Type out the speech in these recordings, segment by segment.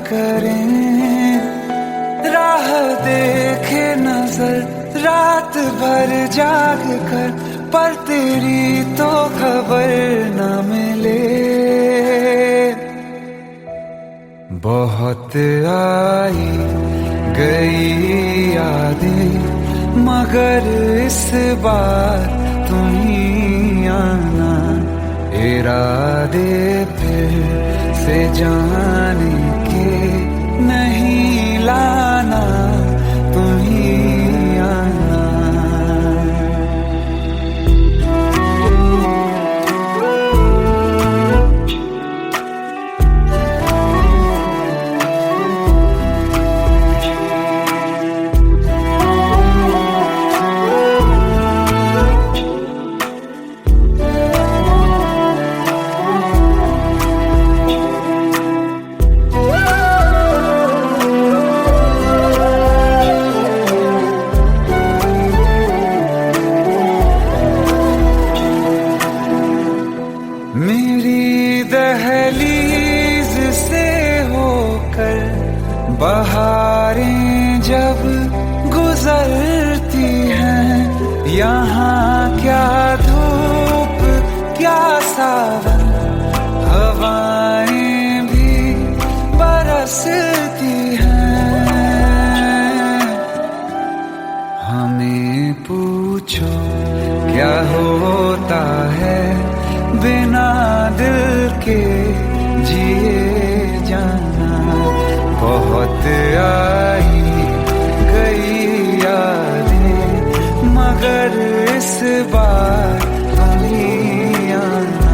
करें, राह देखे नजर रात भर जाग कर, पर तेरी तो खबर न मिले। बहुत आई गई यादें, मगर इस बार तुम ही आना, इरादे फिर से जाने के नहीं लाना, तुम ही आना। मेरी दहलीज से होकर बहारें जब गुजरती हैं, यहाँ क्या धूप क्या सावन, हवाएं भी बरसती हैं। हमें पूछो क्या होता है बिना दिल के जिए जाना। बहुत आई गई यादें, मगर इस बार तुम ही आना।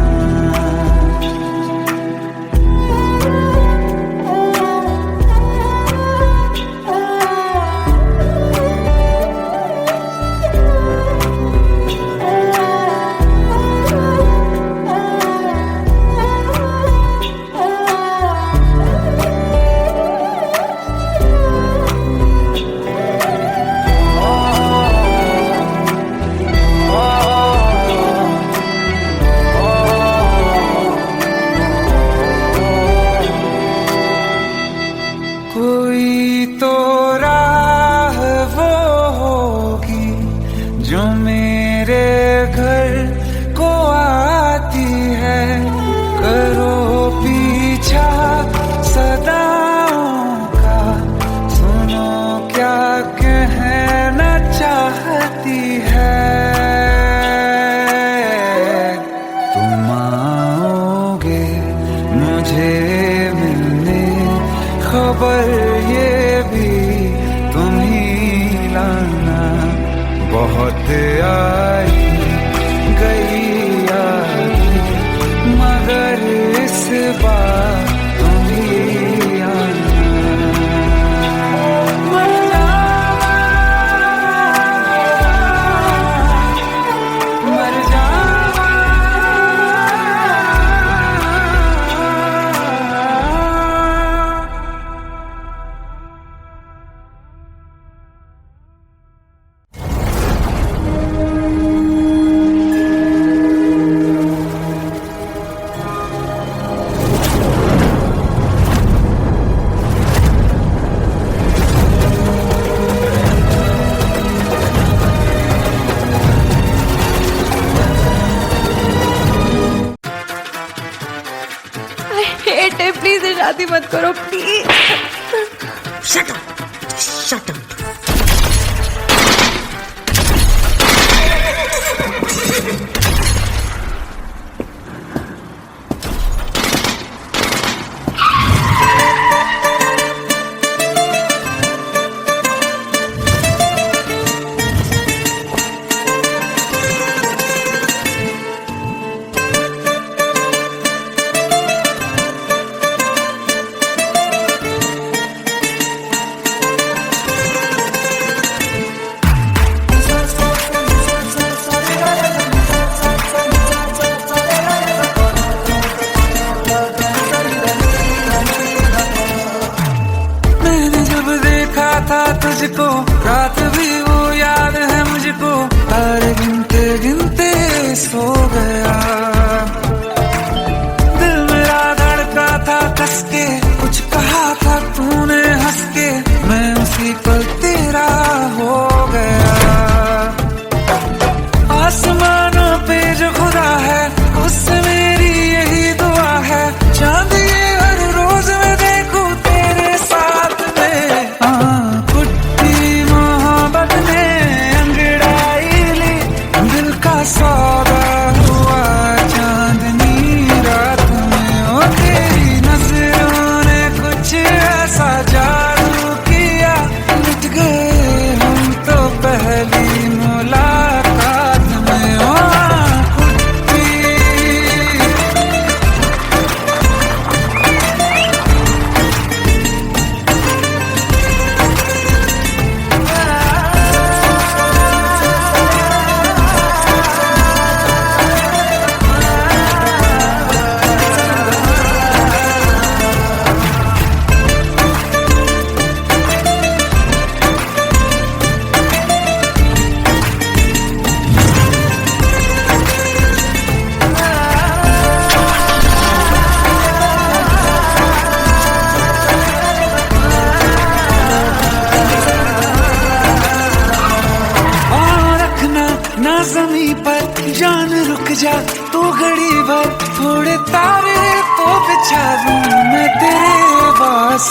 कोई तो राह वो होगी जो मेरे घर को आती है, करो पीछा सदाओं का, सुनो क्या कहना चाहती है। तुम आओगे मुझे मिलने, खबर ये भी तुम ही लाना। बहुत आई गई यादें, मगर इस बार तुम ही आना। मर जावा, मर जावा। प्लीज शादी मत करो please. Shut up, shut up. था तुझको रात भी वो याद है मुझको, तारे गिनते गिनते सो गया। दिल मेरा धड़का था कस के, कुछ कहा था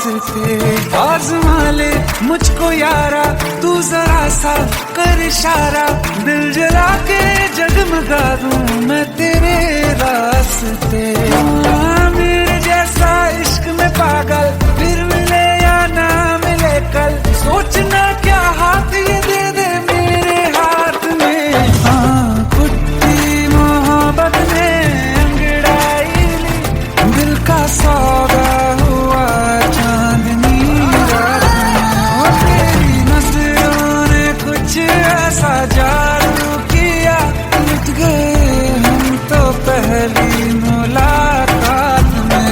वास्ते। आज़मा ले मुझको यारा, तू जरा सा कर इशारा, दिल जला के जगमगा दूं मैं तेरे रास्ते। मेरे जैसा इश्क में पागल फिर मिले या ना मिले कल, सोचना क्या हाथ ये दे दे मेरे हाथ में। हाँ कुट्टी मोहब्बत ने अंगड़ाई ली, दिल का सौदा हुआ चांदनी रात में। तेरी नजरों ने कुछ ऐसा जादू किया, लुट गए हम तो पहली मुलाकात में।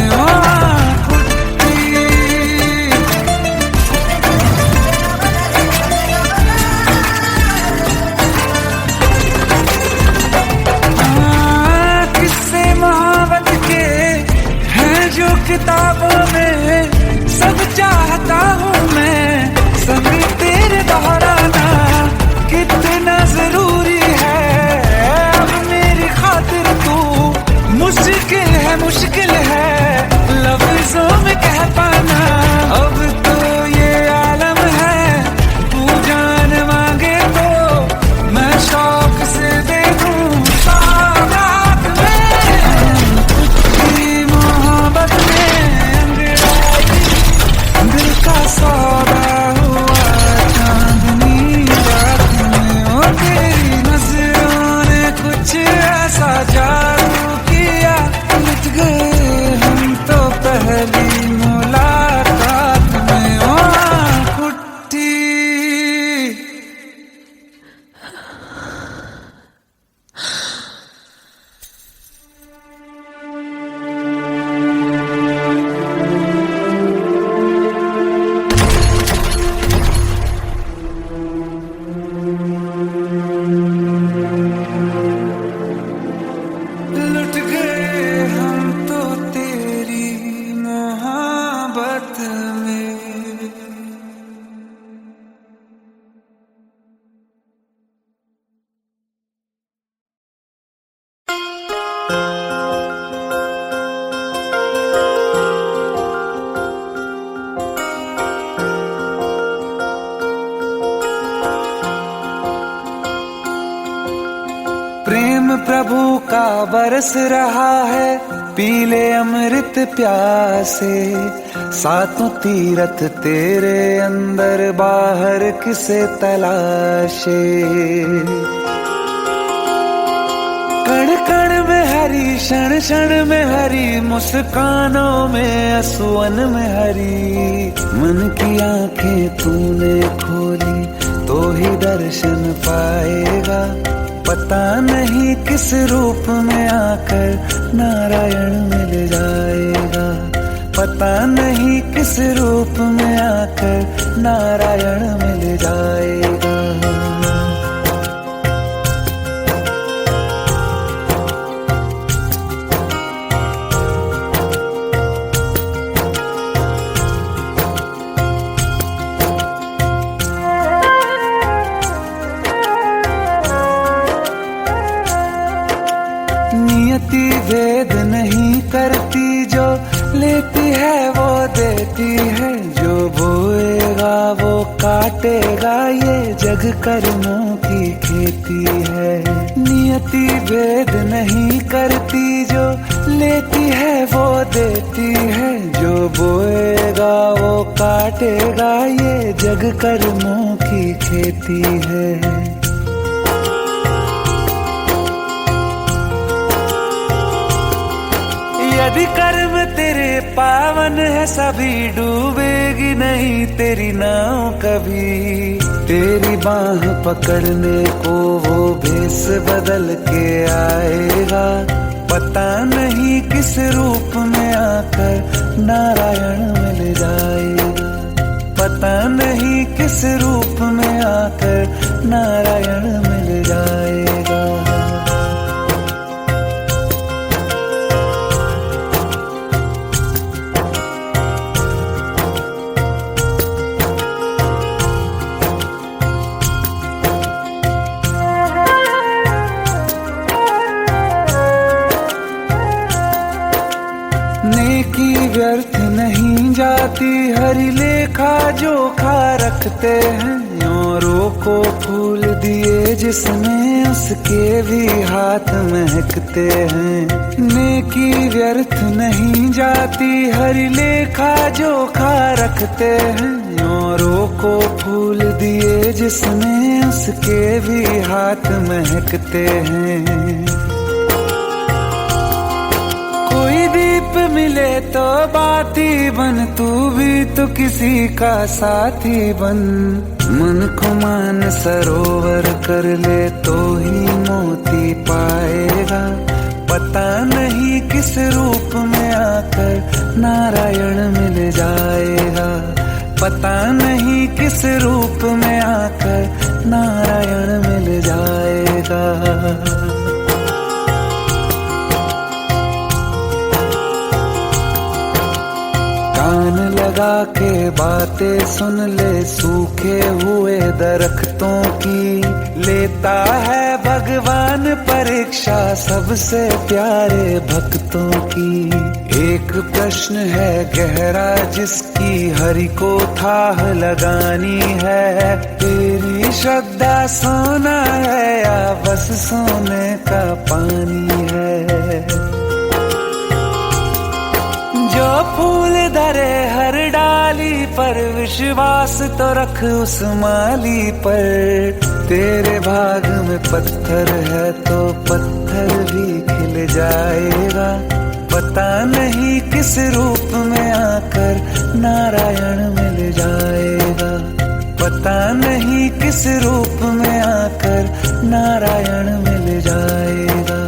किस्से मोहब्बत के हैं जो किताबों में, सब चाहता हूँ मैं संग तेरे दोहराना, कितना जरूरी है अब मेरी खातिर तू। मुश्किल है लफ्जों में कह पाना, अब तो ये आलम है तू जान मांगे तो मैं शौक से दे दूं सौगात में। तेरी मोहब्बत में अंगड़ाई, दिल का सौदा हुआ चांदनी रात में। ओ तेरी नजरों ने कुछ ऐसा जादू किया, लुट गए हम तो पहली मुलाकात में। ओ कुट्टी लुट गए हम तो तेरी मोहब्बत में। प्रेम प्रभु का बरस रहा है, पीले अमृत प्यासे। सातों तीरथ तेरे अंदर बाहर किसे तलाशे। कण कण में हरी, क्षण क्षण में हरी, मुस्कानों में असुवन में हरी। मन की आंखें तूने खोली तो ही दर्शन पाएगा, पता नहीं किस रूप में आकर नारायण मिल जाएगा। पता नहीं किस रूप में आकर नारायण मिल जाएगा। नियति भेद नहीं करती, जो लेती है वो देती है। जो बोएगा वो काटेगा, ये जग कर्मों की खेती है। नियति भेद नहीं करती, जो लेती है वो देती है। जो बोएगा वो काटेगा, ये जग कर्मों की खेती है। यदि कर्म तेरे पावन है, सभी डूबेगी नहीं तेरी नाव कभी। तेरी बाह पकड़ने को वो भेष बदल के आएगा, पता नहीं किस रूप में आकर नारायण मिल जाएगा। पता नहीं किस रूप में आकर नारायण मिल जाएगा। नेकी व्यर्थ नहीं जाती हरी लेखा जोखा रखते हैं औरों को फूल दिए जिसमें उसके भी हाथ महकते हैं। नेकी व्यर्थ नहीं जाती हरी लेखा जोखा रखते हैं औरों को फूल दिए जिसमें उसके भी हाथ महकते हैं। कोई दीप मिले तो बाती बन, तू भी तो किसी का साथी बन। मन को मान सरोवर कर ले तो ही मोती पाएगा। पता नहीं किस रूप में आकर नारायण मिल जाएगा। पता नहीं किस रूप में आकर नारायण मिल जाएगा। कान लगा के बातें सुन ले सूखे हुए दरख्तों की। लेता है भगवान परीक्षा सबसे प्यारे भक्तों की। एक प्रश्न है गहरा जिसकी हरि को थाह लगानी है। तेरी श्रद्धा सोना है या बस सोने का पानी है। जो फूल धरे हर डाली पर विश्वास तो रख उस माली पर। तेरे भाग में पत्थर है तो पत्थर भी खिल जाएगा। पता नहीं किस रूप में आकर नारायण मिल जाएगा। पता नहीं किस रूप में आकर नारायण मिल जाएगा।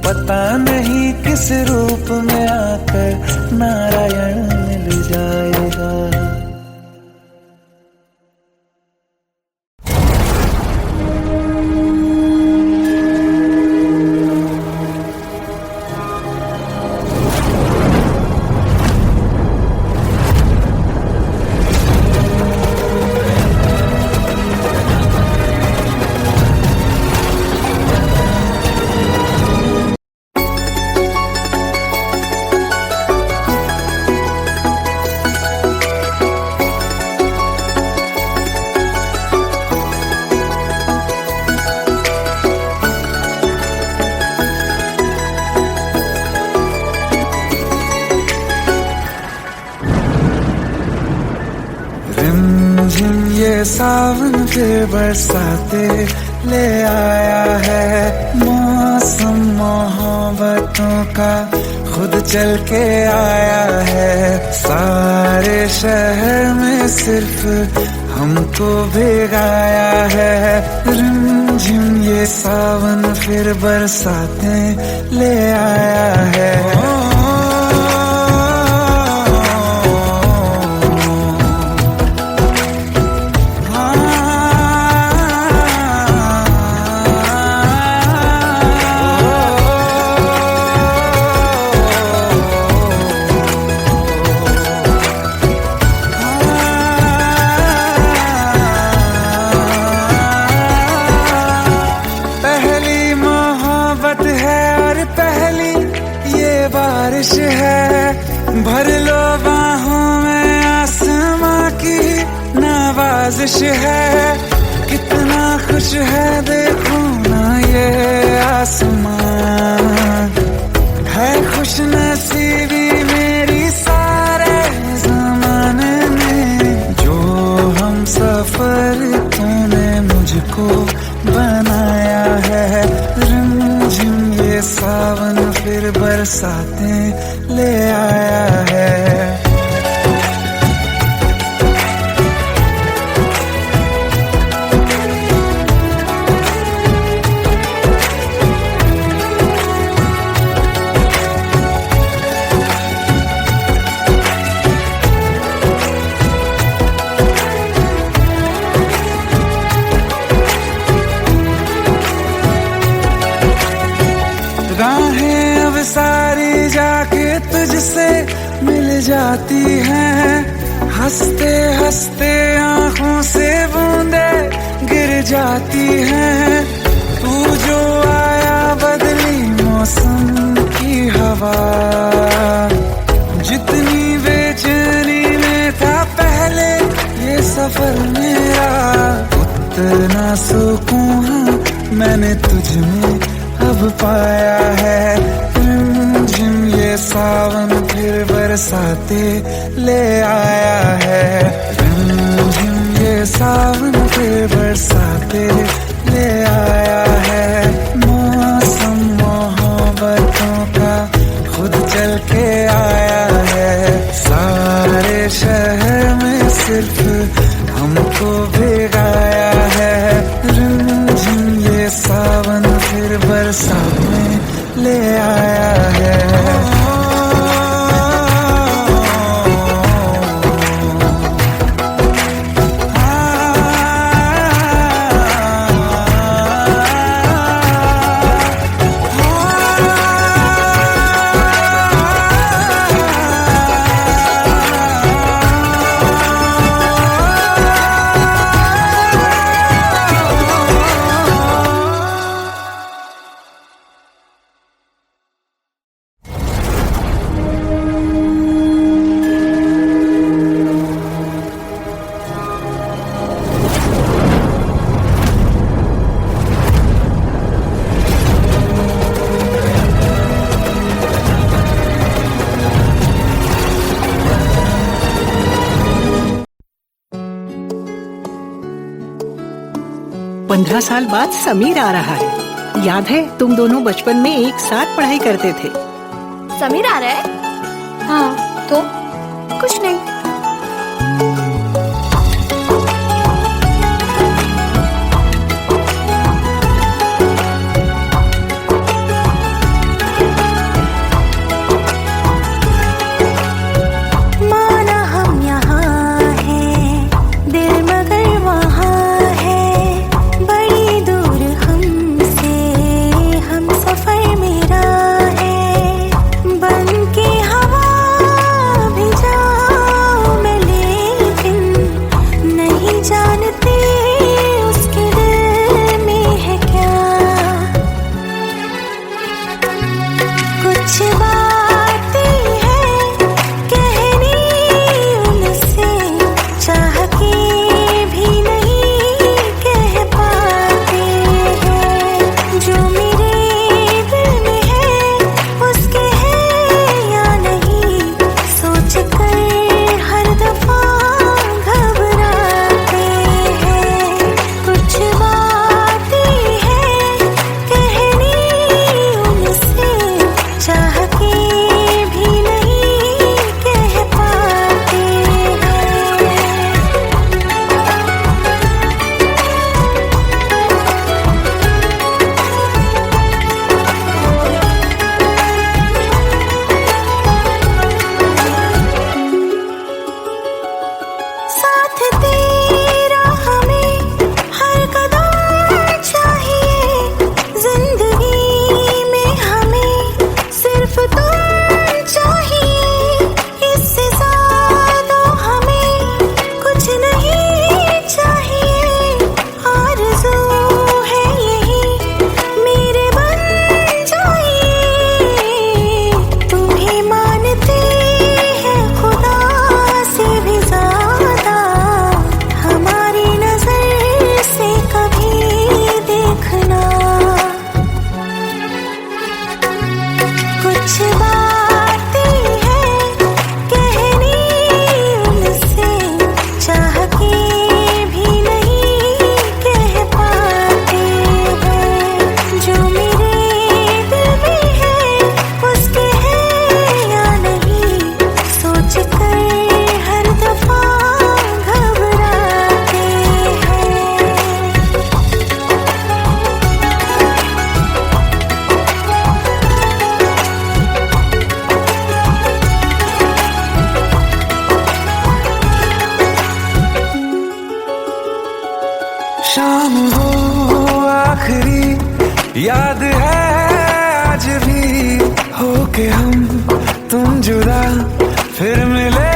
पता नहीं किस रूप में आकर नारायण मिल जाएगा। ये सावन के बरसाते ले आया है। मौसम मोहब्बतों का खुद चल के आया है। सारे शहर में सिर्फ हमको भिगाया है। रिमझिम ये सावन फिर बरसाते ले आया है। बारिश है भर लो बाहों में आसमां की नवाजिश है। कितना खुश है देखो ना ये आसमां। है खुश नसीबी मेरी सारे ज़माने में। जो हम सफर तूने मुझको बनाया है। रिमझिम ये सावन फिर बरसाते ले आया है। राहें अब सारी जाके तुझसे मिल जाती हैं। हंसते हंसते आँखों से बूंदे गिर जाती हैं। तू जो आया बदली मौसम की हवा। जितनी बेचैनी सफर मेरा, उतना सुकून मैंने तुझ में अब पाया है। रिमझिम ये सावन फिर बरसाते ले आया है। रिमझिम ये सावन फिर बरसाते ले आया है। मौसम मोहब्बतों का खुद चल के आया है। सारे शहर में सिर्फ हमको भिगाया है। रिमझिम ये सावन फिर बरसात में ले आया है। पंद्रह साल बाद समीर आ रहा है। याद है तुम दोनों बचपन में एक साथ पढ़ाई करते थे। समीर आ रहा है? हाँ तो कुछ नहीं। शाम हो आखिरी याद है आज भी, हो के हम तुम जुदा फिर मिले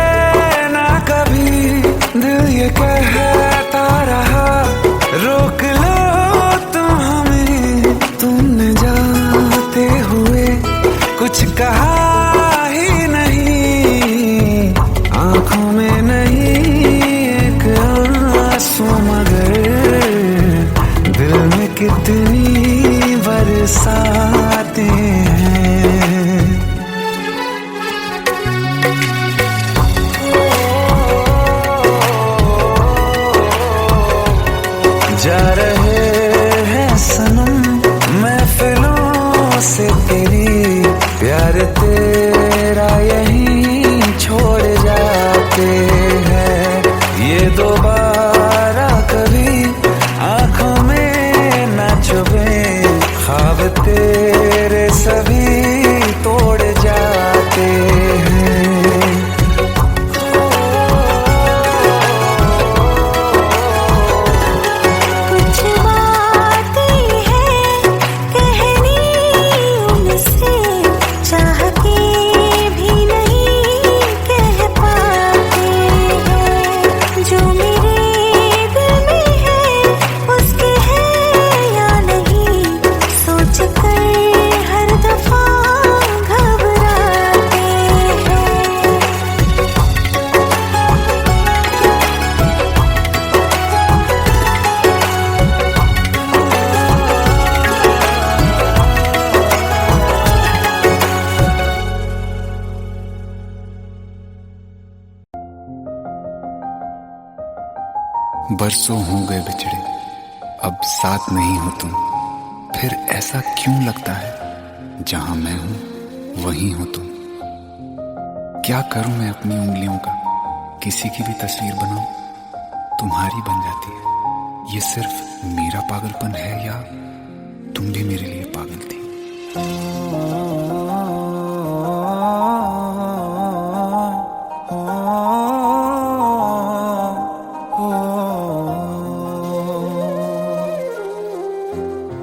ना कभी। दिल ये कहता रहा रोक लो तुम हमें, तुमने जाते हुए कुछ कहा ही नहीं। आंखों में नहीं एक बरसों हो गए बिछड़े, अब साथ नहीं हो तुम। फिर ऐसा क्यों लगता है जहां मैं हूं वहीं हो तुम। क्या करूं मैं अपनी उंगलियों का, किसी की भी तस्वीर बनाऊं, तुम्हारी बन जाती है। ये सिर्फ मेरा पागलपन है या तुम भी मेरे लिए पागल थी।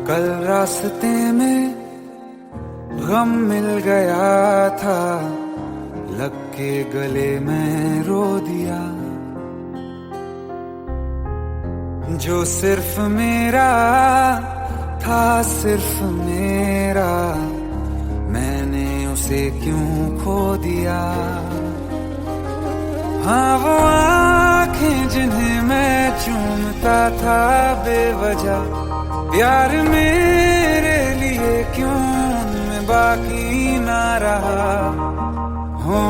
कल रास्ते में गम मिल गया था, लग के गले में रो दिया। जो सिर्फ मेरा था, सिर्फ मेरा, मैंने उसे क्यों खो दिया। हाँ वो आंखें जिन्हें मैं चूमता था बेवजह, प्यार मेरे लिए क्यों उनमें बाकी ना रहा हो।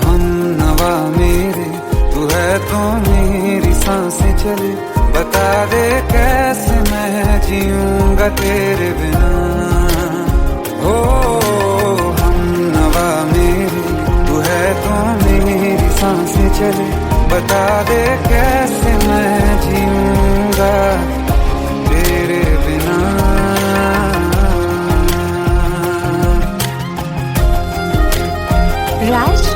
हम नवा मेरे, तू है तो मेरी सांसें चले। बता दे कैसे मैं जीऊंगा तेरे बिना। हो हम नवा मेरे, तू है तो मेरी सांसें चले। बता दे कैसे मैं जीऊंगा तेरे बिना। राज,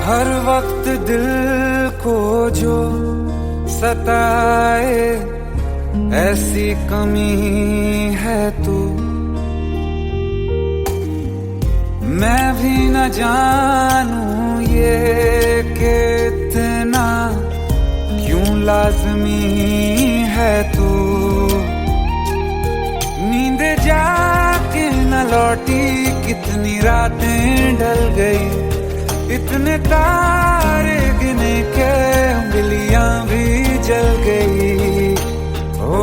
हर वक्त दिल को जो सताए, ऐसी कमी है तू। मैं भी न जानूं ये कि इतना क्यों लाज़मी है तू। नींद जाके न लौटी, कितनी रातें ढल गई। इतने तारे गिने के उंगलियां भी जल गई। ओ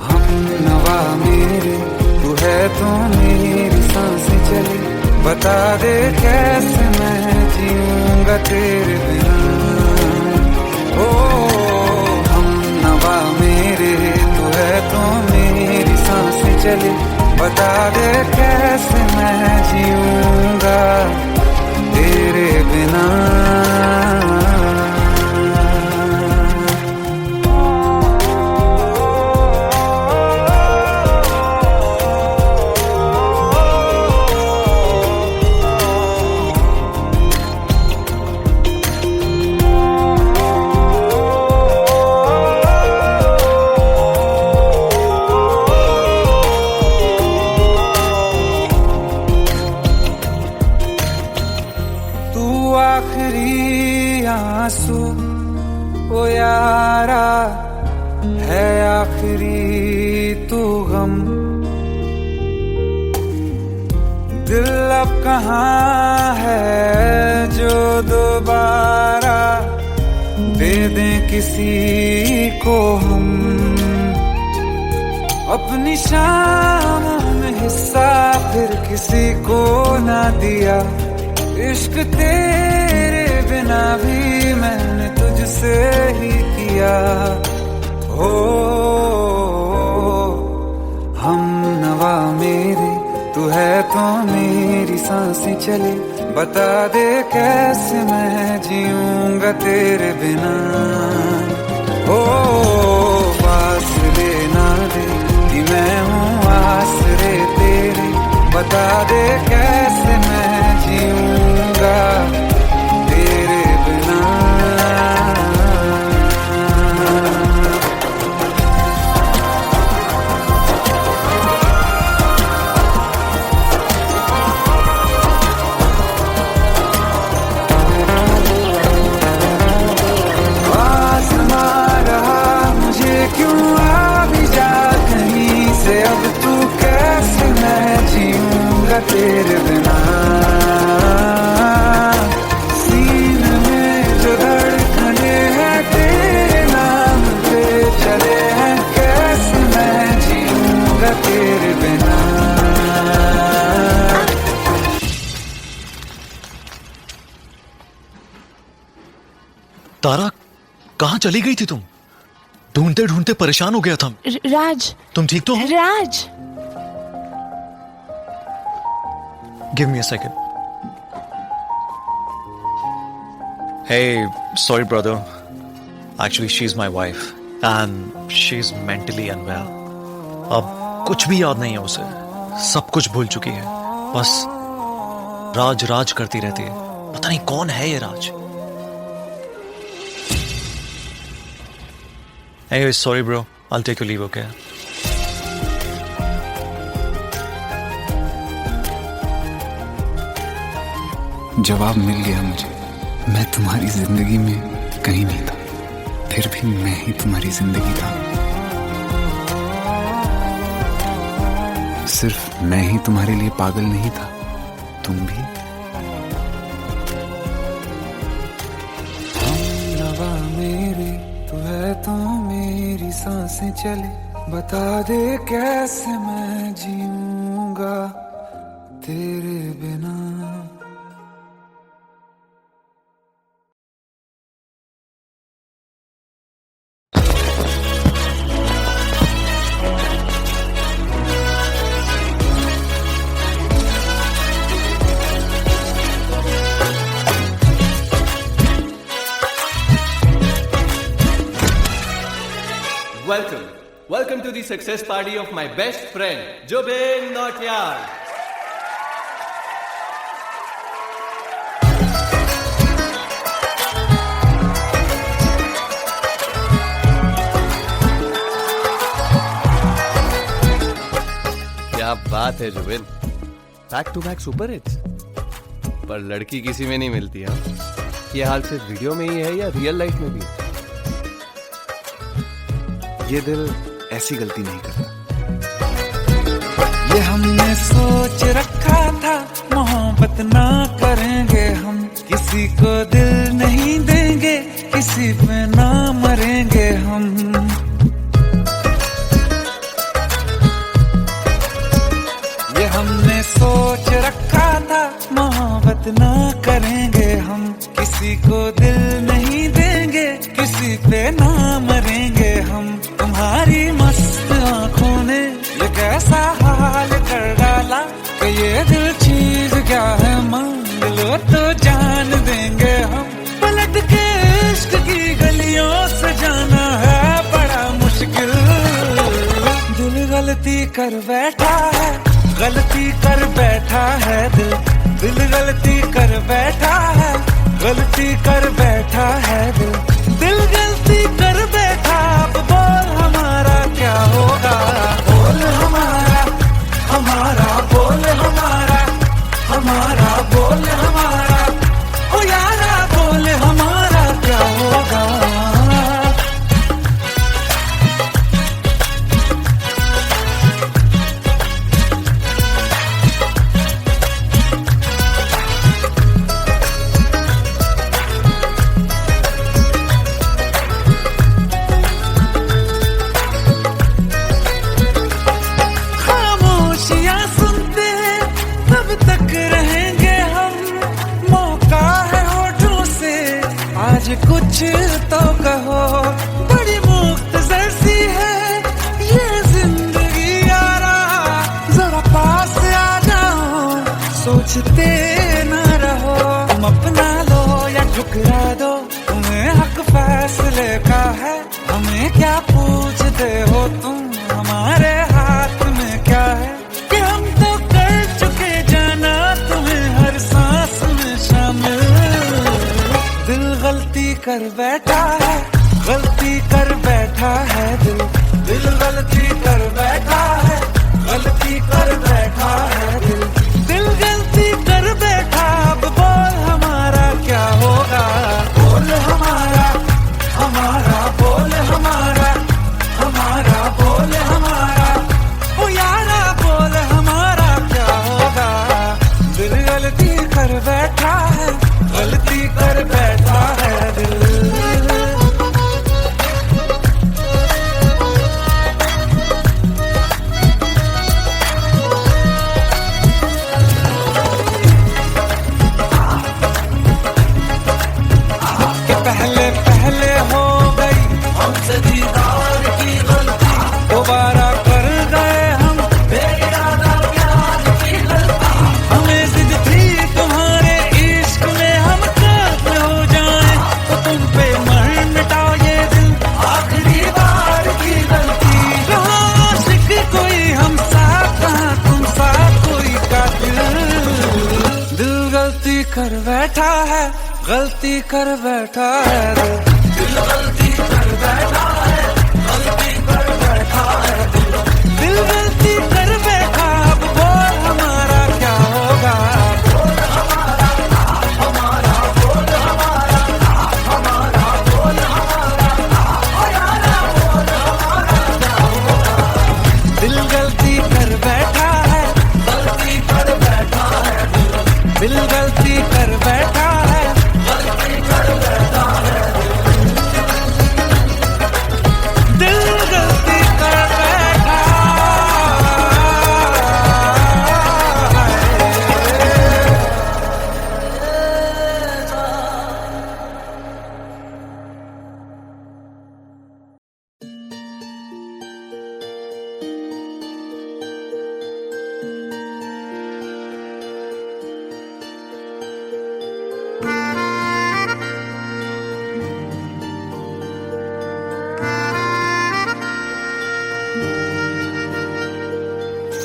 हम नवा मेरे, तू है तो मेरी सांसें चली। बता दे कैसे मैं जीऊंगा तेरे बिना। ओ हम नवा मेरे, तू है तो मेरी सांसें चली। बता दे कैसे मैं जीऊंगा तेरे बिना। आखिरी आंसू ओ यारा है, आखिरी तू गम। दिल अब कहाँ है जो दोबारा दे दें किसी को हम। अपनी शामों में हिस्सा फिर किसी को ना दिया। इश्क तेरे बिना भी मैंने तुझसे ही किया। हो हम नवा मेरे, तू है तो मेरी सांसें चले। बता दे कैसे मैं जीऊंगा तेरे बिना। हो फासले ना दे कि मैं हूँ आसरे तेरे। बता दे कैसे मैं जीऊंगा तेरे बिना। आसमां रहा मुझे तारा, कहाँ चली गई थी तुम? ढूंढते ढूंढते परेशान हो गया था। राज, तुम ठीक तो हो? Raj. Give me a second. Hey, sorry brother. Actually, she's my wife and she's mentally unwell. अब कुछ भी याद नहीं है उसे, सब कुछ भूल चुकी है। बस राज राज करती रहती है। पता नहीं कौन है ये राज। Anyway, sorry bro. I'll take your leave, okay? जवाब मिल गया मुझे। मैं तुम्हारी जिंदगी में कहीं नहीं था, फिर भी मैं ही तुम्हारी जिंदगी था। सिर्फ मैं ही तुम्हारे लिए पागल नहीं था, तुम भी। हमनवा मेरे तू है तो मेरी सांसें चले, बता दे कैसे मैं जीऊंगा तेरे बिना। Welcome to the success party of my best friend, Jubin Nautiyal. क्या बात है Jubin, back to back super hits. पर लड़की किसी में नहीं मिलती है। ये हाल सिर्फ वीडियो में ही है या रियल लाइफ में भी है? ये दिल ऐसी गलती नहीं करता। ये हमने सोच रखा था, मोहब्बत ना करेंगे हम, किसी को दिल नहीं देंगे, किसी पे ना मरेंगे हम। ये हमने सोच रखा था, मोहब्बत ना करेंगे हम, किसी को दिल नहीं देंगे, किसी पे ना मरेंगे हम। तुम्हारी मस्त आंखों ने ये कैसा हाल कर डाला कि ये दिल चीज क्या है, मांग लो तो जान देंगे हम। पलट के इश्क की गलियों से जाना है बड़ा मुश्किल। दिल गलती कर बैठा है, गलती कर बैठा है दिल, दिल गलती कर बैठा है, गलती कर बैठा है दिल, दिल गलती कर बैठा। अब बोल हमारा क्या होगा, बोल हमारा, हमारा बोल हमारा, हमारा बोल हमारा, ओ यारा बोल हमारा क्या होगा। कुछ तो कहो, बड़ी मुख्तसर सी है ये जिंदगी यारा, जरा पास आ जाओ, सोचते न रहो। तुम अपना लो या ठुकरा दो, तुम्हें हक फैसले का है, हमें क्या पूछते हो तुम, हमारे हाथ में क्या है कि हम तो कर चुके जाना तुम्हें हर सांस में शामिल। दिल गलती कर बैठा है, गलती कर बैठा है दिल, दिल गलती कर बैठा है, गलती कर बैठा है दिल, दिल गलती कर बैठा। अब बोल हमारा क्या होगा, बोल हमारा, हमारा बोल हमारा, हमारा बोल हमारा, ओ यारा बोल हमारा क्या होगा। दिल गलती कर बैठा है, गलती कर बैठा है दिल। के पहले गलती कर बैठा है दिल गलती कर बैठा है, गलती कर बैठा है दिल गलती कर बैठा। अब बोल हमारा क्या होगा, बोल हमारा हमारा, बोल हमारा हमारा, बोल हमारा बोल हमारा क्या होगा। दिल गलती कर बैठा है, गलती कर बैठा है दिल गलती कर बैठा है, गलती कर बैठा है दिल गलती कर बैठा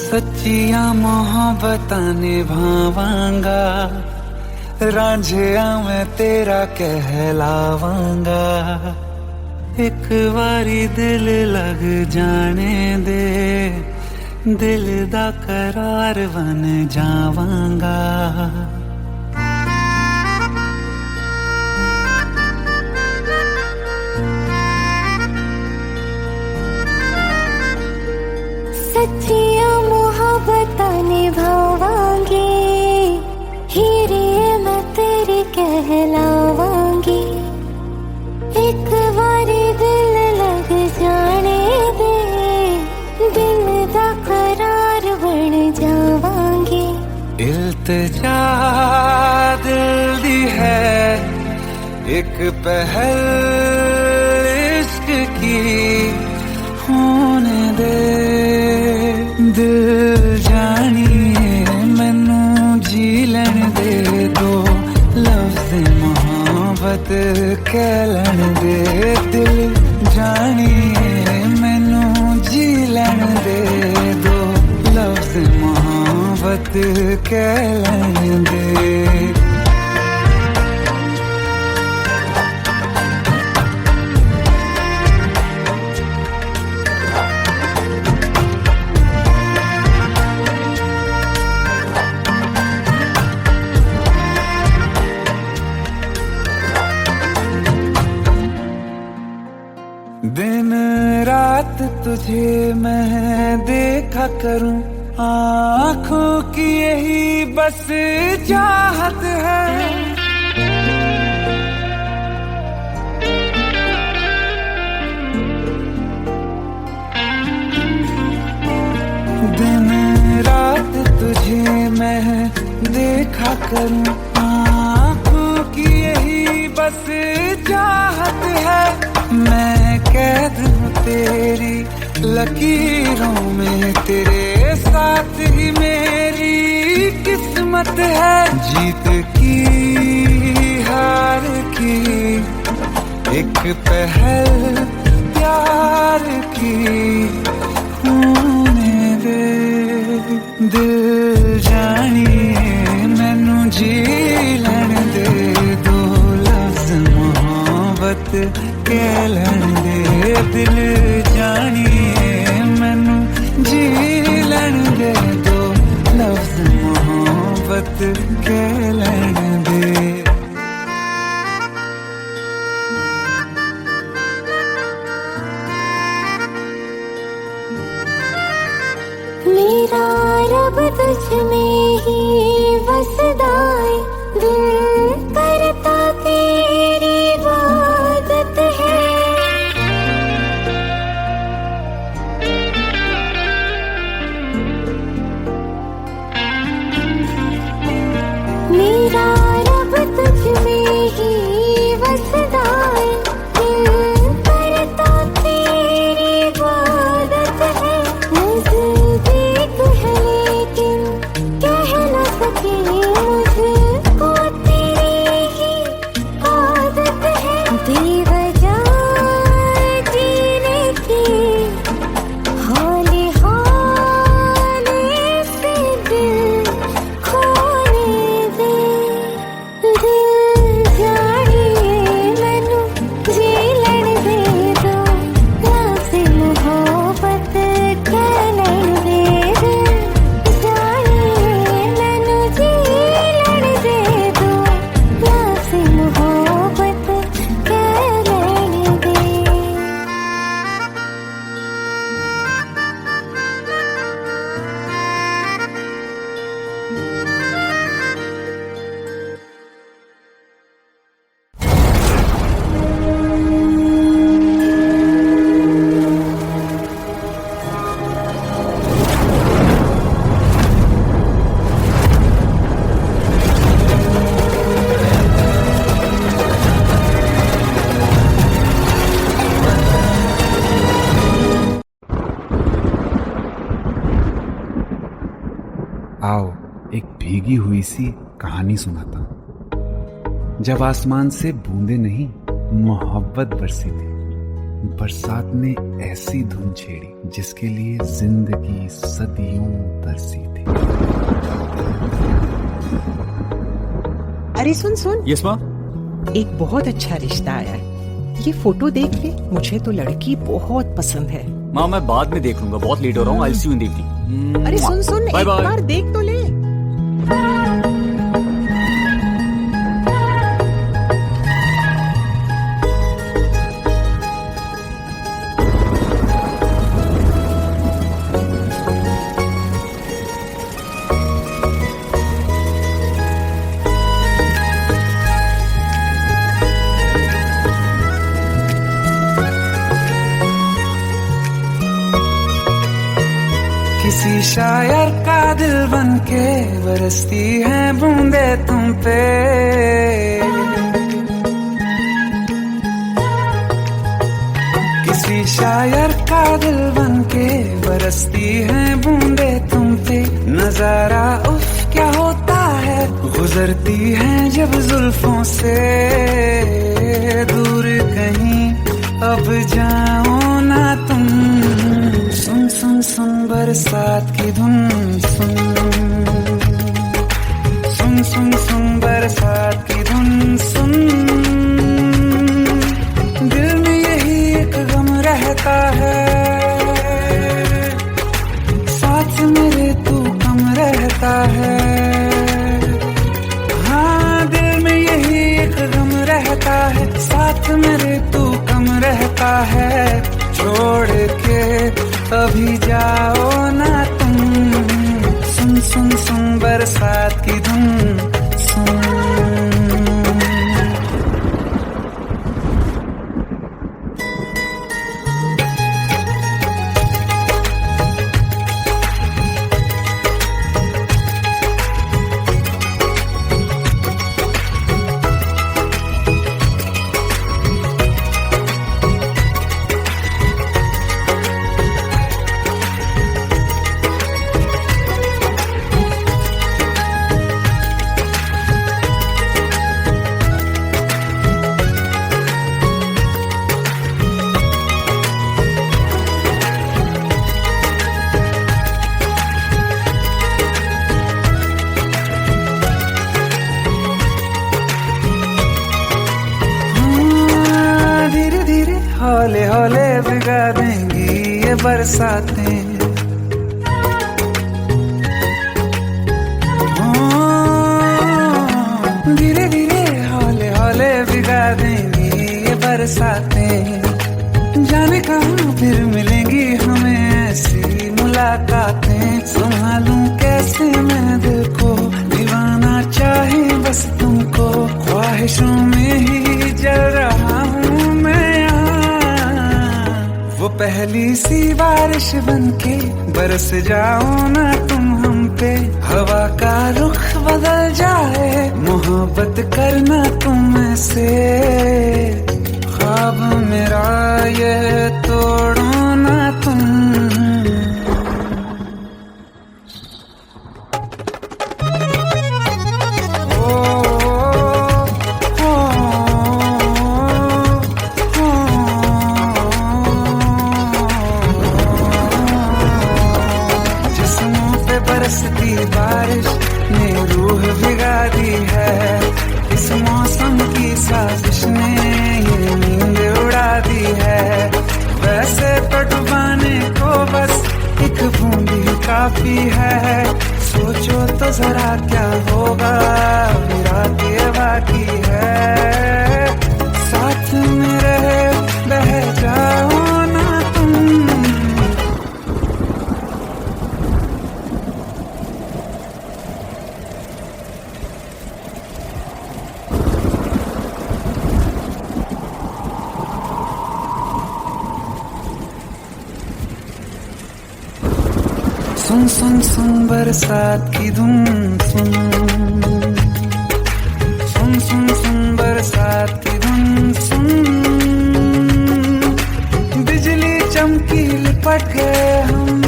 सच्चियां मोहब्बतां निभावांगा, रांझिया मैं तेरा कहलावांगा। एक बारी दिल लग जाने दे, दिल दा करार बन जावांगा। सच्चियां मोहब्बतां निभावांगी, हीरे मैं तेरी कहलावांगी। एक बारी दिल लग जाने दे, दिल दा करार बन जावांगी। इल्तिजा दिल दी है एक पहल इश्क की, होने दे दिल जानिए मैनू जी लैन दे दो, लफ्ज़ मोहब्बत कह लैन दे। दिल जानिए मैनू जी लैन दे दो, लफ्ज़ मोहब्बत कह लैन दे। दिन रात तुझे मैं देखा करूं, आँखों की यही बस चाहत है। दिन रात तुझे मैं देखा करूं, आँखों की यही बस चाहत है। मैं कैद हूँ तेरी लकीरों में, तेरे साथ ही मेरी किस्मत है। जीत की हार की एक पहल प्यार की, होने दे दिल जानिए मैनू जी लैन दे दो, लफ्ज़ मोहब्बत कह लैन दे। दिल जानिए मैनू जी लैन दे दो, लफ्ज़ मोहब्बत कह लैन दे। मेरा रब तुझ में ही बसदा है, दिल करता तेरी इबादत है। मेरा रब तुझ में ही बसदा है, दिल करता तेरी इबादत है। नज़दीक है लेकिन भीगी हुई सी कहानी सुनाता। जब आसमान से बूंदे नहीं मोहब्बत बरसी थी, बरसात ने ऐसी धुन छेड़ी जिसके लिए जिंदगी सदियों तरसी थी। अरे सुन सुन, यस माँ। एक बहुत अच्छा रिश्ता आया है, ये फोटो देख ले। मुझे तो लड़की बहुत पसंद है। माँ मैं बाद में देख लूंगा, बहुत लेट हो रहा हूँ। आई सी यू इन द इवनिंग। अरे सुन सुन, बाय एक बाय। बार देख तो ले। किसी शायर का दिल बन के बरसती है बूंदे तुम पे। किसी शायर का दिल बन के बरसती है बूंदे तुम पे। नजारा उफ क्या होता है, गुजरती है जब जुल्फों से। दूर कहीं अब जाओ ना तुम, सुन सुन सुन बरसात की धुन। सुन सुन सुन सुन बरसात की धुन। सुन दिल में यही एक गम रहता है, साथ मेरे तू कम रहता है। हाँ दिल में यही एक गम रहता है, साथ मेरे तू कम रहता है। छोड़ के अभी जाओ ना तुम, सुन सुन सुन बरसात की धुन। सुन हौले हौले भिगा देंगी ये बरसातें। धीरे धीरे हौले हौले भिगा देंगी ये बरसातें। जाने कहाँ फिर मिलेंगी हमें ऐसी मुलाकातें। संभालूं कैसे मैं दिल को, दीवाना चाहे बस तुमको। ख्वाहिशों में ही जल रहा हूँ मैं यहाँ। वो पहली सी बारिश बनके बरस जाओ ना तुम हम पे। हवा का रुख बदल जाए, मोहब्बत करना तुम से। ख्वाब मेरा ये तोड़ो ना तुम। बरसती बारिश ने रूह भिगा दी है। इस मौसम की साजिश ने ये नींद उड़ा दी है। वैसे तो डुबाने को बस एक बूंद ही काफी है। सोचो तो जरा क्या होगा, रात ये बाकी है। साथ में रहे बह जाओ ना तुम। सुन सुन सुन बरसात की धुन। सुन सुन सुन सुन बरसात की धुन। सुन बिजली चमकी लिपट गए हम,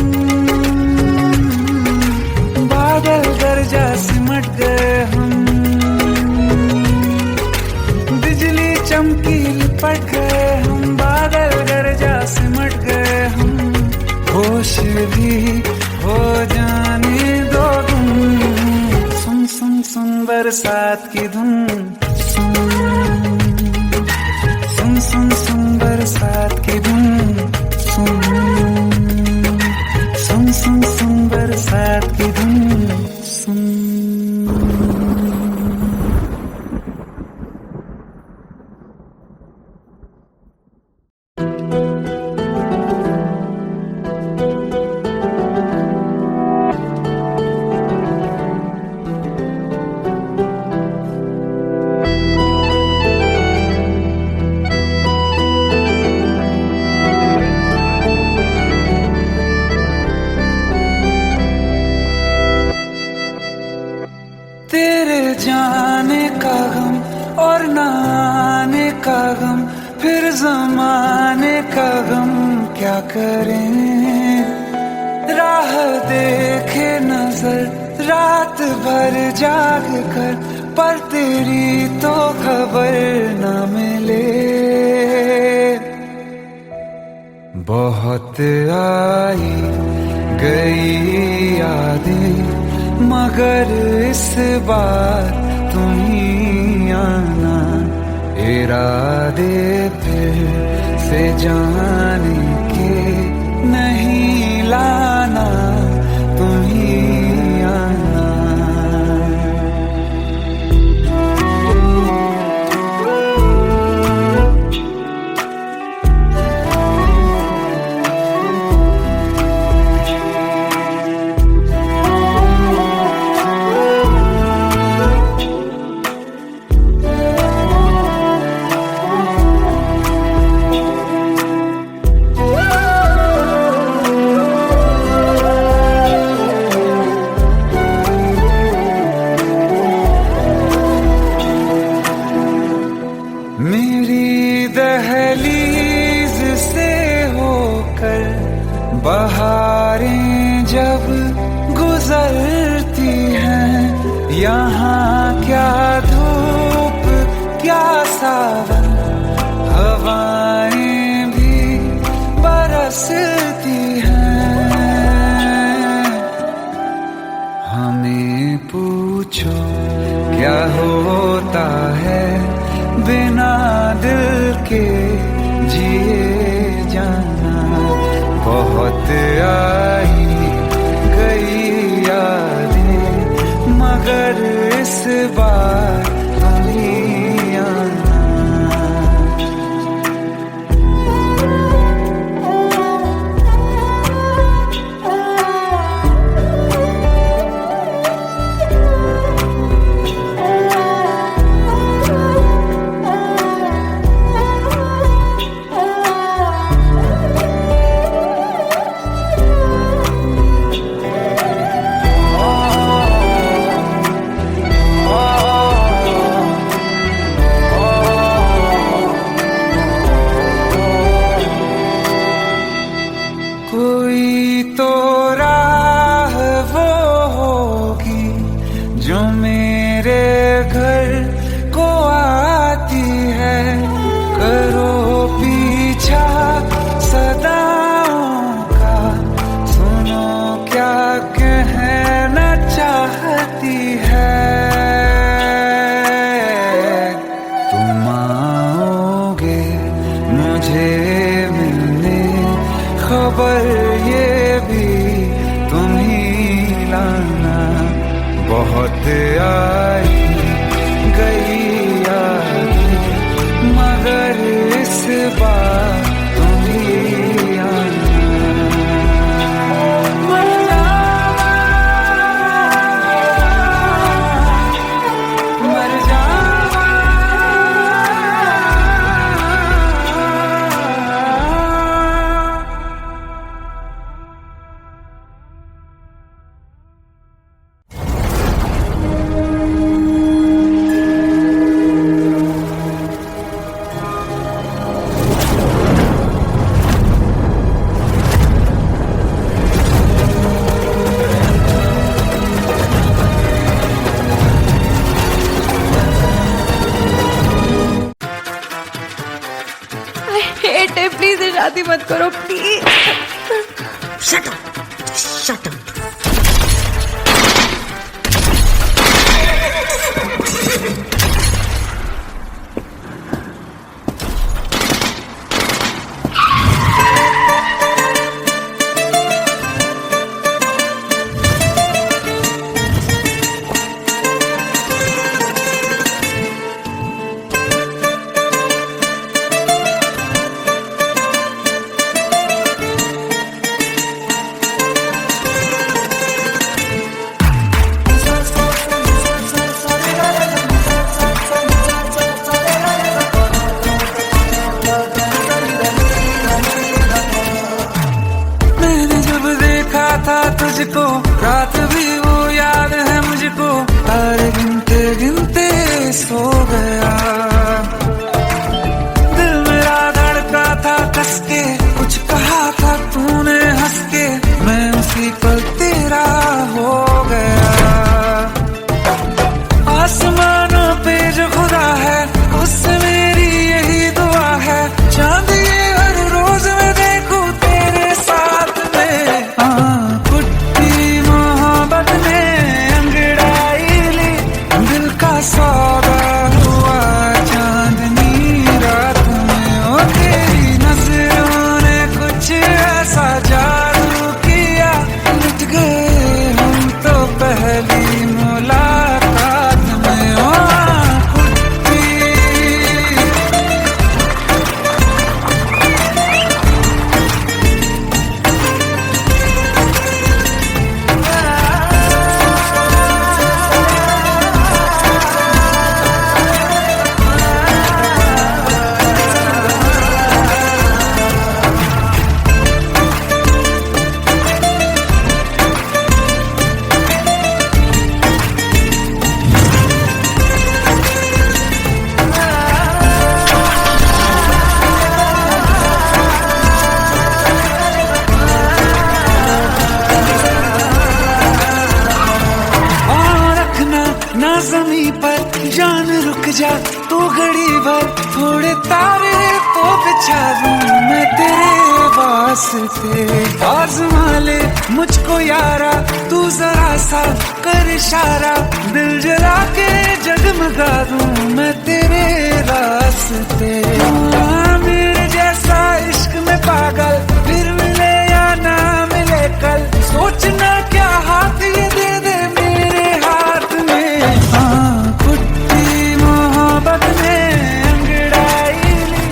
बादल गरजा सिमट बरसात की धुन सुन सुन सुन बरसात की धुन सुन सुन सुन सुन बरसात की धुन सुन। तेरे जाने का गम और न आने का गम, फिर जमाने का गम क्या करें। राह देखे नजर रात भर जाग कर, पर तेरी तो खबर न मिले। बहुत आई गई यादें, मगर इस बार तुम ही आना। इरादे फिर से जाने के नहीं लाना, तुम ही आना। मेरी दहलीज से होकर बहारें जब गुजरती हैं, यहाँ क्या धूप क्या सावन, हवाएं भी बरसती हैं। हमें पूछो क्या होता है बिना दिल के जिए जाना। बहुत आई गई यादें, मगर इस बार तुम ही आना। कोई तो राह वो होगी जो मेरे घर को आती है। करो पीछा सदाओं का, सुनो क्या कहना चाहती है। तुम आओगे मुझे मिलने, खबर ये भी तुम ही लाना। बहुत आई गई यादें, मगर इस बार तुम ही आना। मर जावा, मर जावा। प्लीज शादी मत करो please. Shut up! Shut up! तुझको, रात भी वो याद है मुझको, तारे गिनते गिनते सो गया। दिल मेरा धड़का था कस के, कुछ कहा था तूने हंस के, मैं उसी पल तेरा हो गया। आसमानों पे जो खुदा है उससे मेरी यही दुआ है, चांद ये हर रोज मैं देखूं तेरे साथ में। कुट्टी मोहब्बत ने अंगड़ाई ली, दिल का सौदा हुआ चांदनी रात में। ओ तेरी नजरों ने कुछ ऐसा जादू किया, लुट गए हम तो पहली मुलाकात में। ओ ज़मीं पर जान रुक जा तू घड़ी भर, थोड़े तारे तो बिछा दूं मैं तेरे वास्ते। आज़मा ले मुझको यारा, तू जरा सा कर इशारा, दिल जला के जगमगा दूं मैं तेरे रास्ते। मेरे जैसा इश्क में पागल फिर मिले या ना मिले कल, सोचना क्या हाथ ये दे दे मेरे हाथ में। कुट्टी मोहब्बत ने अंगड़ाई ली,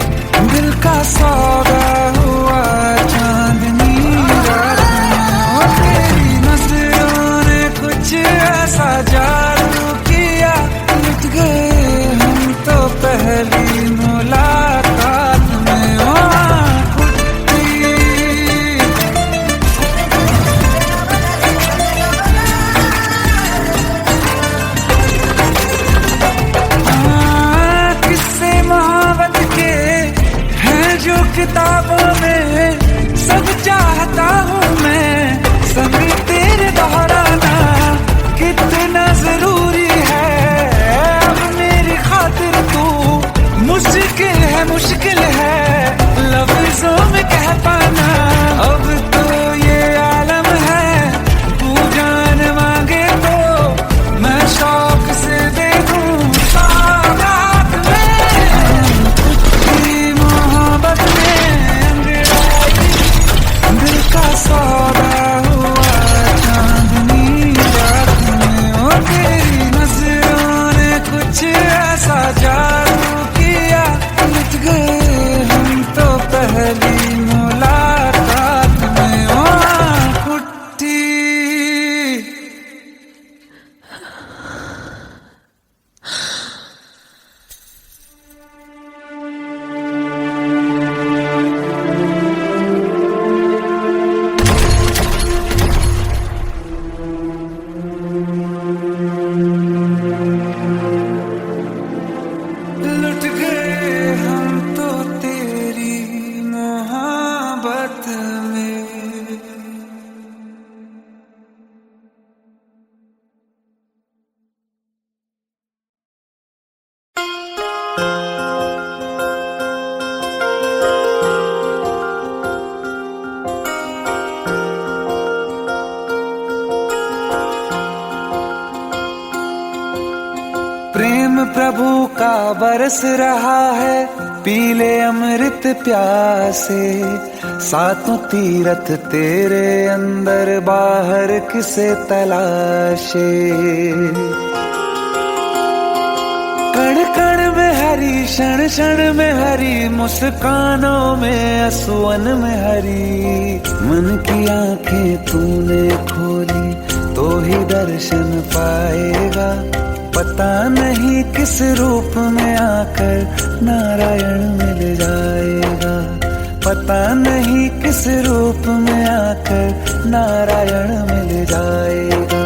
दिल का सौदा हुआ चांदनी रात में। तेरी नजरों ने कुछ ऐसा जादू किया, लुट गए हम तो पहली मुलाकात में। ओ किताबों में सब चाहता हूँ मैं, संग तेरे दोहराना कितना जरूरी है। अब मेरी खातिर तू मुश्किल है लफ्जों में कह पाना। अब तो ये आलम है, तू जान मांगे तो मैं शौक से दे दूँ सौगात में। कुछ मोहब्बत दिल का सौदा हुआ चांदनी रात में। ओ तेरी नजरों ने कुछ ऐसा जादू किया, लुट गए हम तो पहली मुलाकात में। ओ कुट्टी लुट गए हम तो तेरी मोहब्बत में। प्रेम प्रभु का बरस रहा है, पीले अमृत प्यासे। सातों तीरथ तेरे अंदर, बाहर किसे तलाशे। कण कण में हरी, क्षण क्षण में हरी, मुस्कानों में असुवन में हरी। मन की आंखें तूने खोली तो ही दर्शन पाएगा, पता नहीं किस रूप में आकर नारायण मिल जाएगा। पता नहीं किस रूप में आकर नारायण मिल जाएगा।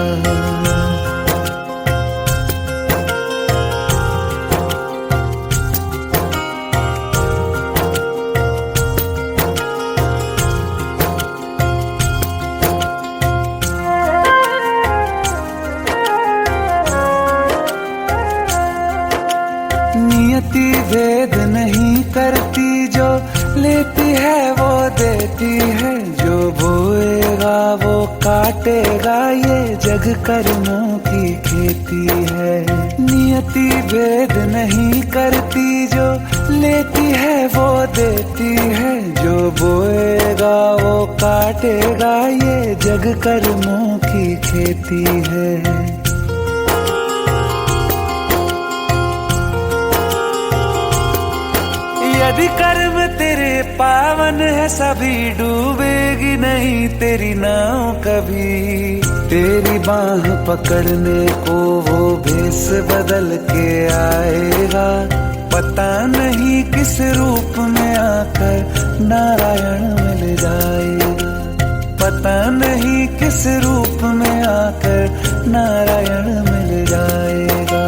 नियति भेद नहीं करती, जो लेती है वो देती है, जो बोएगा वो काटेगा, ये जग कर्मों की खेती है। नियति भेद नहीं करती, जो लेती है वो देती है, जो बोएगा वो काटेगा, ये जग कर्मों की खेती है। यदि कर्म तेरे पावन है, सभी डूबेगी नहीं तेरी नाव कभी। तेरी बाह पकड़ने को वो भेष बदल के आएगा, पता नहीं किस रूप में आकर नारायण मिल जाएगा। पता नहीं किस रूप में आकर नारायण मिल जाएगा।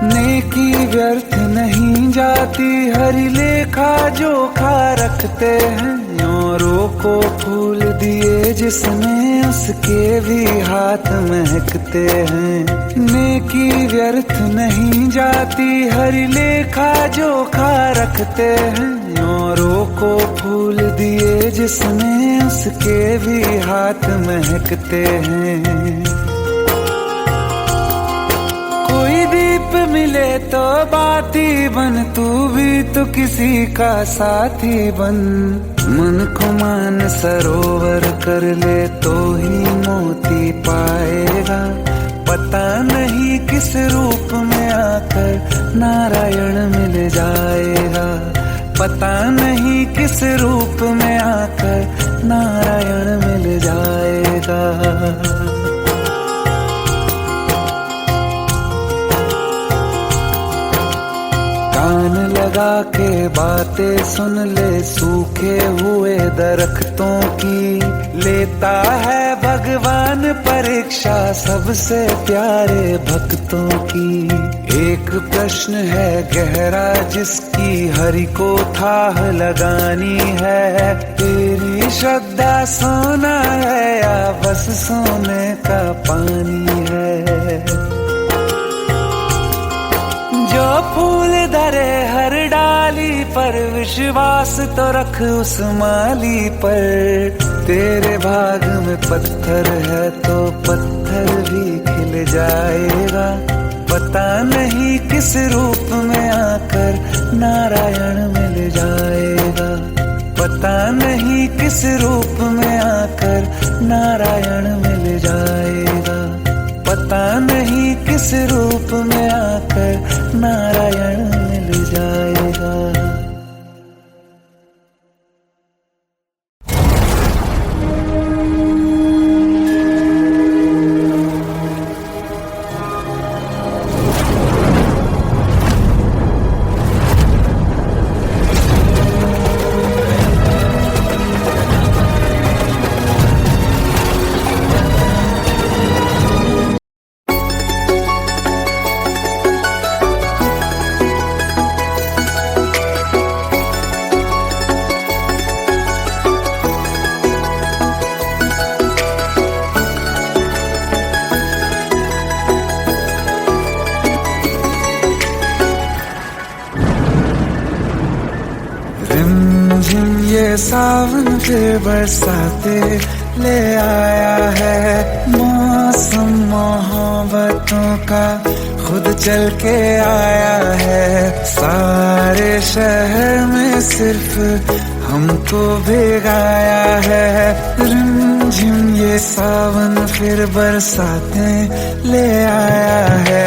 नेकी व्यर्थ नहीं जाती, हरि लेखा जोखा रखते हैं। औरों को फूल दिए जिसने, उसके भी हाथ महकते हैं। नेकी व्यर्थ नहीं जाती, हरि लेखा जोखा रखते हैं। औरों को फूल दिए जिसने, उसके भी हाथ महकते हैं। कोई दीप मिले तो बाती बन, तू भी तो किसी का साथी बन। मन को मान सरोवर कर ले तो ही मोती पाएगा, पता नहीं किस रूप में आकर नारायण मिल जाएगा। पता नहीं किस रूप में आकर नारायण मिल जाएगा। कान लगा के बातें सुन ले सूखे हुए दरख्तों की, लेता है भगवान परीक्षा सबसे प्यारे भक्तों की। एक प्रश्न है गहरा जिसकी हरि को थाह लगानी है, तेरी श्रद्धा सोना है या बस सोने का पानी है। जो फूल धरे हर डाली पर, विश्वास तो रख उस माली पर। तेरे भाग में पत्थर है तो पत्थर भी खिल जाएगा, पता नहीं किस रूप में आकर नारायण मिल जाएगा। पता नहीं किस रूप में आकर नारायण मिल जाएगा। पता नहीं किस रूप में आकर नारायण मिल जाएगा। ये सावन फिर बरसाते ले आया है, मौसम मोहब्बतों का खुद चल के आया है। सारे शहर में सिर्फ हमको भिगाया है। रिमझिम ये सावन फिर बरसाते ले आया है।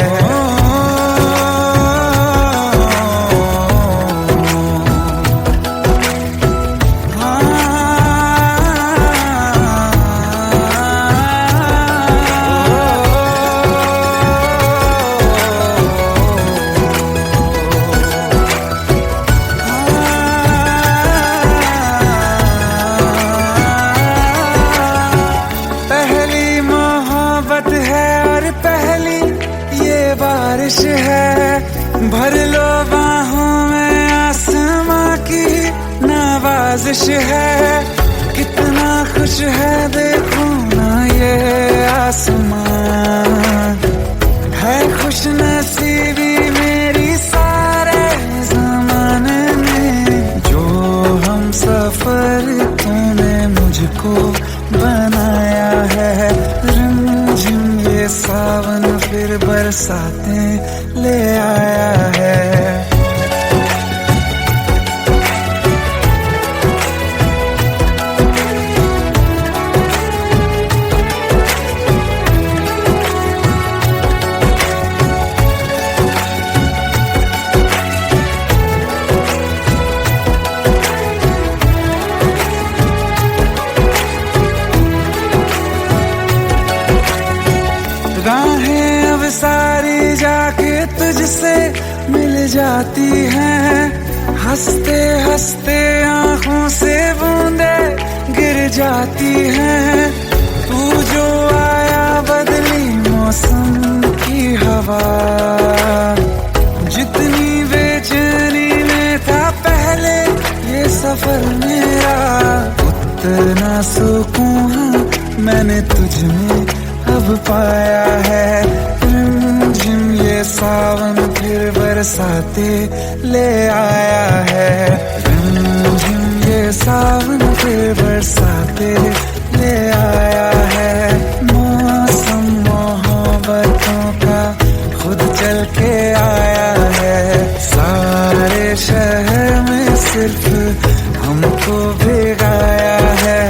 लो बाहों में, आसमां की नवाजिश है। कितना खुश है देखो ना ये आसमां, है खुश नसीबी मेरी सारे जमाने में। जो हम सफर तूने मुझको बनाया है, रिमझिम ये सावन फिर बरसातें ले आया है। राहें अब सारी जाके तुझसे मिल जाती हैं, हंसते हंसते आंखों से बूंदे गिर जाती हैं। तू जो आया बदली मौसम की हवा, जितनी बेचैनी में था पहले ये सफर मेरा, उतना सुकून मैंने तुझ में अब पाया है। रिमझिम ये सावन फिर बरसाते ले आया है, रिमझिम ये सावन फिर बरसाते ले आया है। मौसम मोहब्बतों का खुद चल के आया है, सारे शहर में सिर्फ हमको भिगाया है।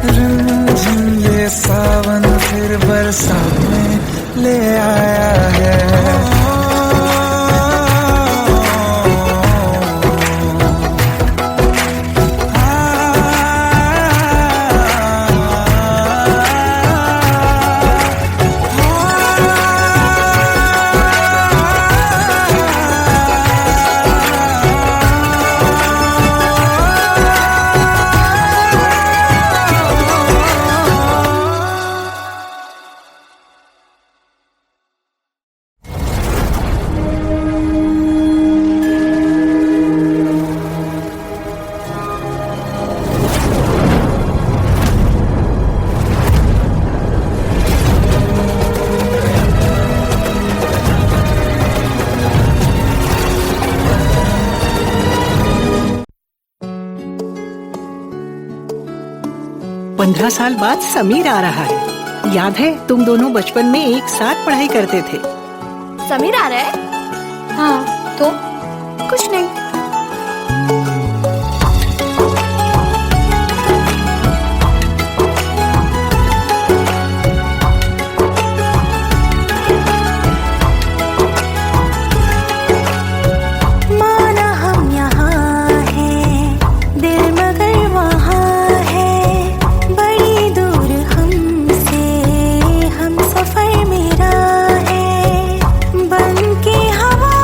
रिमझिम ये सावन फिर बरसात में ले आया है। पंद्रह साल बाद समीर आ रहा है। याद है तुम दोनों बचपन में एक साथ पढ़ाई करते थे। समीर आ रहा है? हाँ, तो कुछ नहीं। सफर मेरा है, बन के हवा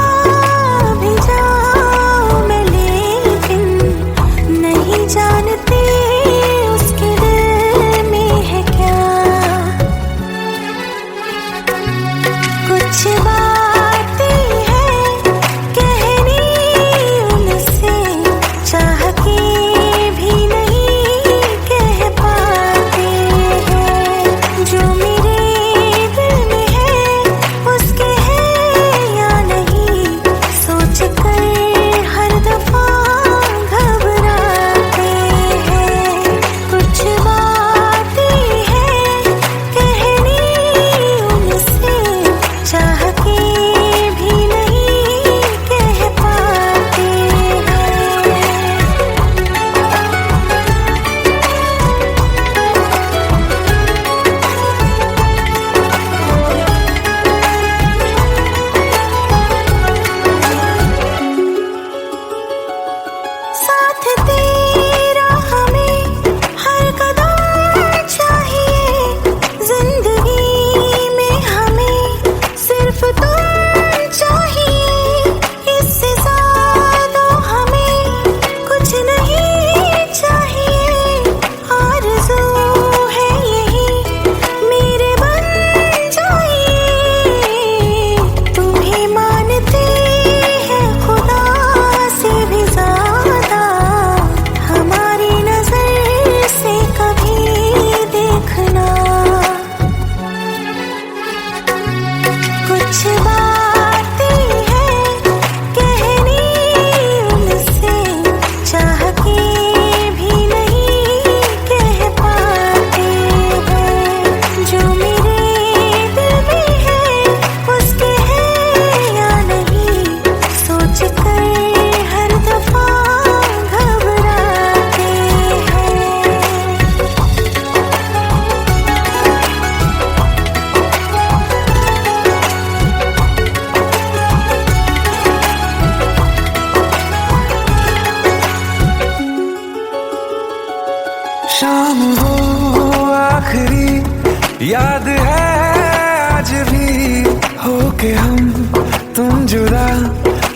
जुदा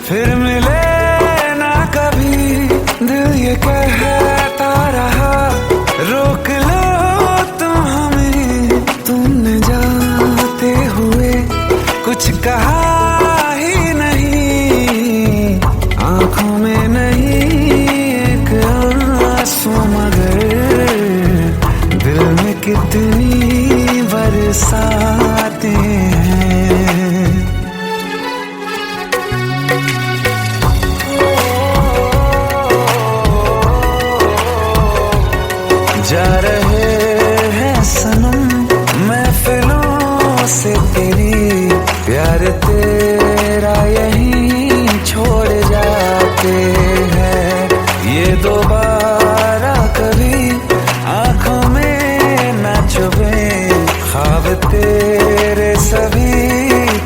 फिर मिले ना कभी, दिल ये कहता रहा रोक लो तुम हमें, तुमने जाते हुए कुछ कहा ही नहीं, आंखों में नहीं एक आंसू मगर दिल में कितनी बरसाते हैं। जा रहे हैं सनम महफिलों से तेरी, प्यार तेरा यहीं छोड़ जाते हैं, ये दोबारा कभी आंखों में न चुभे, ख्वाब तेरे सभी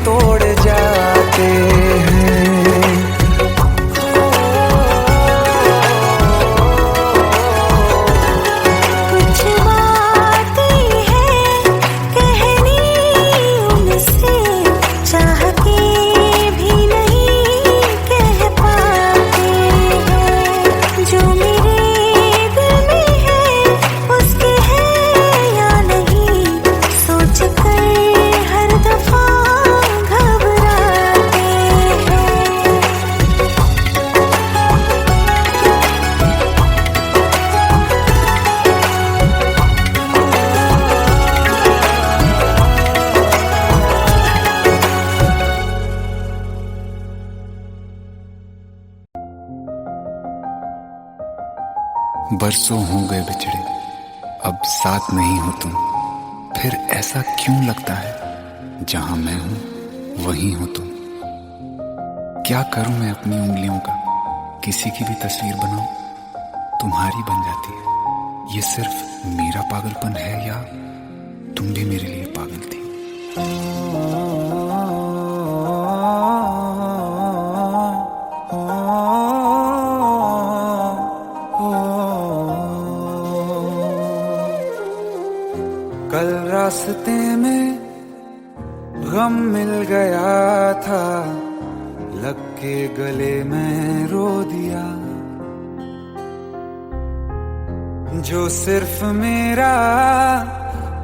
तोड़ जाते हैं। बरसों हो गए बिछड़े, अब साथ नहीं हो तुम, फिर ऐसा क्यों लगता है, जहां मैं हूं वहीं हो तुम। क्या करूं मैं अपनी उंगलियों का, किसी की भी तस्वीर बनाऊं, तुम्हारी बन जाती है। ये सिर्फ मेरा पागलपन है या तुम भी मेरे लिए पागल थी। कल रास्ते में गम मिल गया था, लग के गले में रो दिया, जो सिर्फ मेरा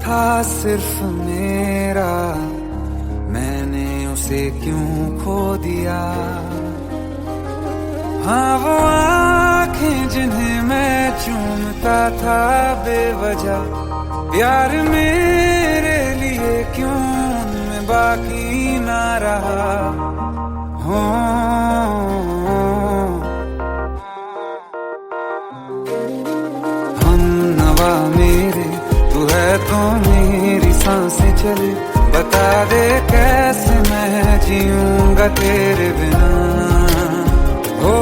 था सिर्फ मेरा, मैंने उसे क्यों खो दिया। हाँ वो आँखें जिन्हें मैं चूमता था बेवजह, प्यार मेरे लिए क्यों उनमें बाकी ना रहा हो। हम नवा मेरे तू है तो मेरी सांसें चले, बता दे कैसे मैं जीऊंगा तेरे बिना। हो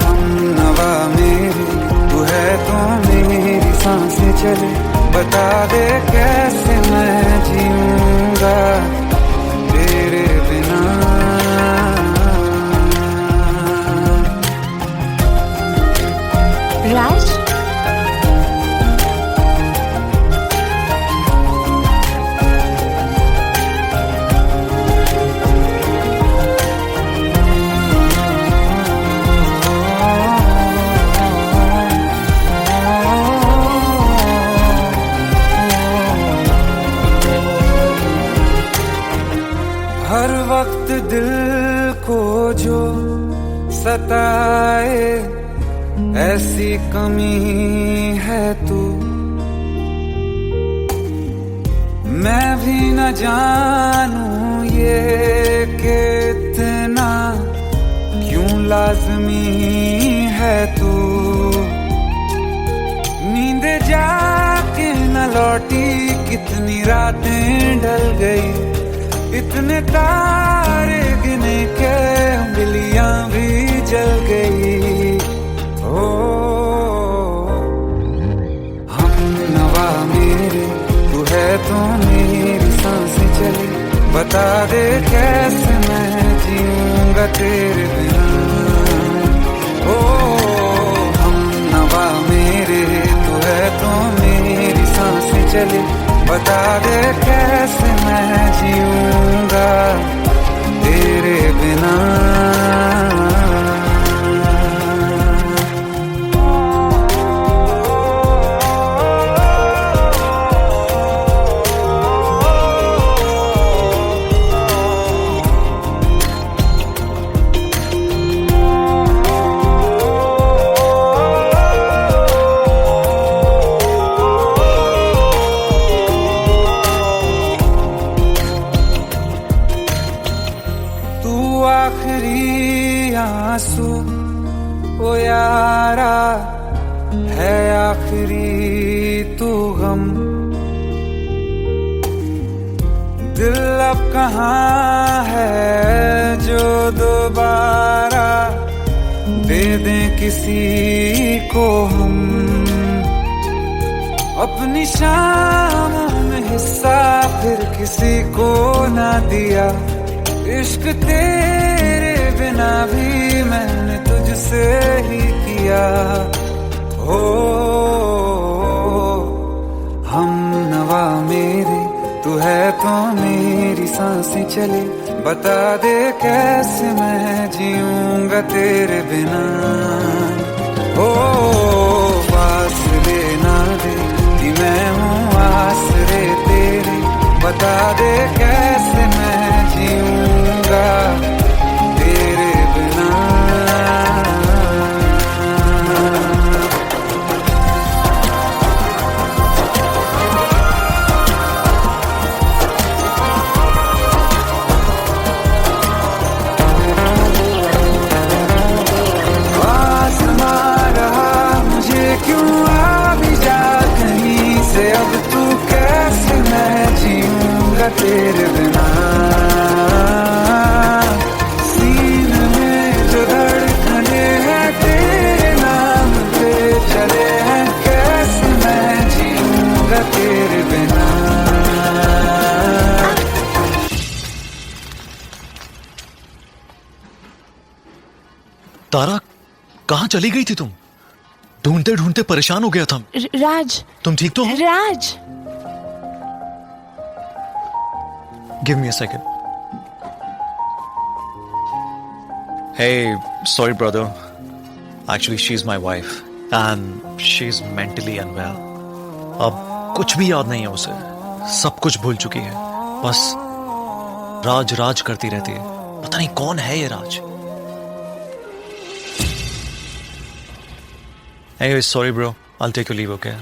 हम नवा मेरे तू है तो मेरी सांसें चले, बता दे कैसे मैं जीऊंगा तेरे बिना। राज, हर वक्त दिल को जो सताए ऐसी कमी है तू, मैं भी न जानूं ये कि इतना क्यों लाज़मी है तू। नींद जाके न लौटी कितनी रातें ढल गई, इतने तारे गिने के उंगलियां भी जल गई। ओ हम नवा मेरे तू है तो मेरी सांसें चली, बता दे कैसे मैं जीऊंगा तेरे बिना। ओ हम नवा मेरे तू है तो मेरी सांसें चली, बता दे कैसे मैं जीऊंगा तेरे तेरे बिना। आखिरी आंसू ओ यारा है, आखिरी तू गम। दिल अब कहाँ है जो दोबारा दे दें किसी को हम। अपनी शामों में हिस्सा फिर किसी को ना दिया। इश्क तेरे बिना भी मैंने तुझसे ही किया। हो हम नवा मेरे, तू है तो मेरी सांसें चले। बता दे कैसे मैं जीऊंगा तेरे बिना। हो फासले ना दे कि मैं हूँ आसरे तेरे। बता दे कैसे मैं जीऊंगा तेरे बिना। आसमां रहा मुझे क्यों, आ भी जा कहीं से। अब तू कैसे मैं जीऊंगा तेरे बिना। सीने में जो धड़कने हैं तेरे नाम पे चले हैं। कैसे मैं जीऊंगा तेरे बिना। तारा, कहाँ चली गई थी तुम? ढूंढते ढूंढते परेशान हो गया था। राज, तुम ठीक तो हो? राज। Give me a second. Hey, sorry brother. Actually, she's my wife and she's mentally unwell. अब कुछ भी याद नहीं है उसे, सब कुछ भूल चुकी है। बस राज राज करती रहती है। पता नहीं कौन है ये राज। Anyway, sorry bro. I'll take your leave, okay?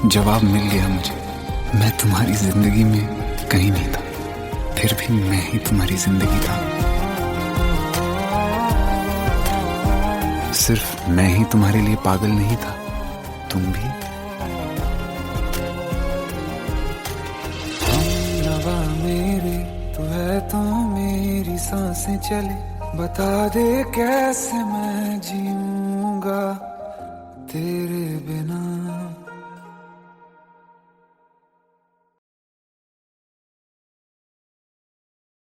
जवाब मिल गया मुझे। मैं तुम्हारी जिंदगी में कहीं नहीं था, फिर भी मैं ही तुम्हारी जिंदगी था। सिर्फ मैं ही तुम्हारे लिए पागल नहीं था, तुम भी। हम नवा मेरे, तू है तो मेरी सांसें चले। बता दे कैसे मैं जीऊं